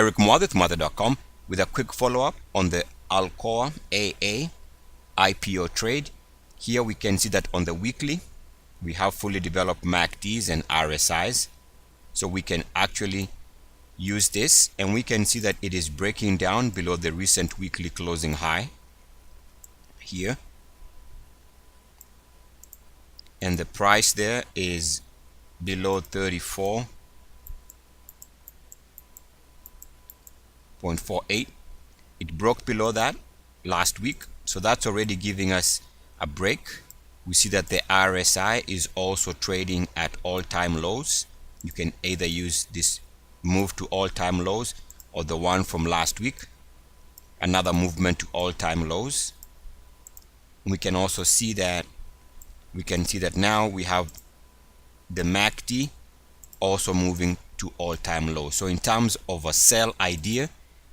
Eric Muathe with Muathe.com with a quick follow-up on the Alcoa AA IPO trade. Here we can see that on the weekly we have fully developed MACDs and RSIs, so we can actually use this, and we can see that it is breaking down below the recent weekly closing high here, and the price there is below 34.48. It broke below that last week, so that's already giving us a break. We see that the RSI is also trading at all-time lows. You can either use this move to all-time lows or the one from last week, another movement to all-time lows. We can also see that now we have the MACD also moving to all-time lows. So in terms of a sell idea,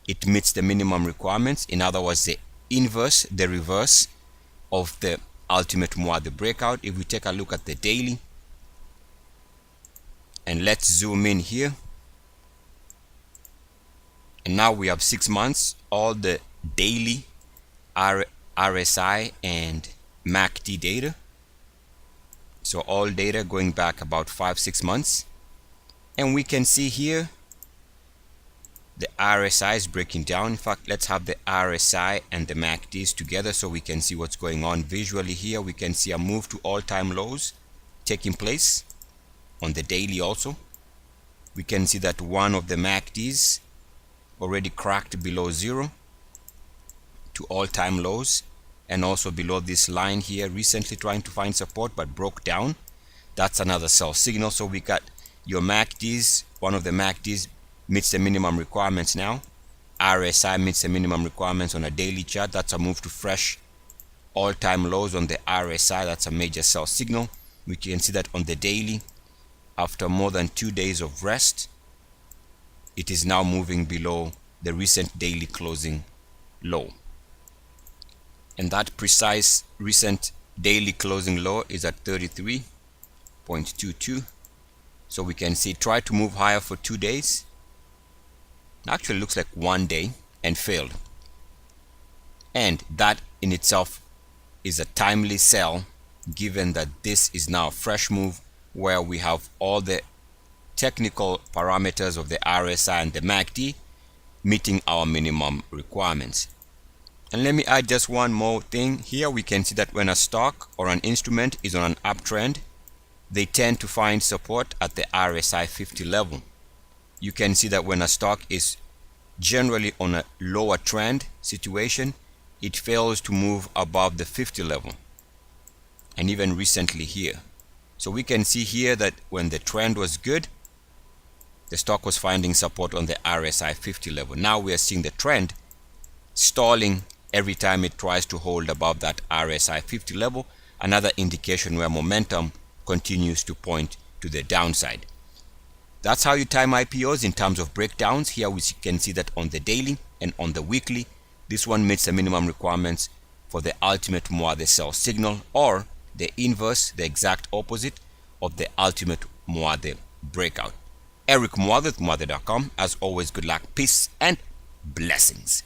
it meets the minimum requirements. In other words, the inverse, the reverse of the ultimate Muathe breakout. If we take a look at the daily, and let's zoom in here, and now we have 6 months, all the daily RSI and MACD data. So all data going back about 5-6 months, and we can see here the RSI is breaking down. In fact, let's have the RSI and the MACDs together so we can see what's going on visually. Here we can see a move to all-time lows taking place on the daily. Also we can see that one of the MACDs already cracked below zero to all-time lows, and also below this line here, recently trying to find support but broke down. That's another sell signal. So we got your MACDs, one of the MACDs meets the minimum requirements now. RSI meets the minimum requirements on a daily chart. That's a move to fresh all-time lows on the RSI. That's a major sell signal. We can see that on the daily, after more than 2 days of rest, it is now moving below the recent daily closing low, and that precise recent daily closing low is at 33.22. so we can see try to move higher for 2 days. Actually looks like 1 day and failed, and that in itself is a timely sell, given that this is now a fresh move where we have all the technical parameters of the RSI and the MACD meeting our minimum requirements. And let me add just one more thing. Here we can see that when a stock or an instrument is on an uptrend, they tend to find support at the RSI 50 level. You can see that when a stock is generally on a lower trend situation, it fails to move above the 50 level, and even recently here. So we can see here that when the trend was good, the stock was finding support on the RSI 50 level. Now we are seeing the trend stalling every time it tries to hold above that RSI 50 level, another indication where momentum continues to point to the downside. That's how you time IPOs in terms of breakdowns. Here we can see that on the daily and on the weekly, this one meets the minimum requirements for the ultimate Muathe sell signal, or the inverse, the exact opposite of the ultimate Muathe breakout. Eric Muathe with Muathe.com. As always, good luck, peace, and blessings.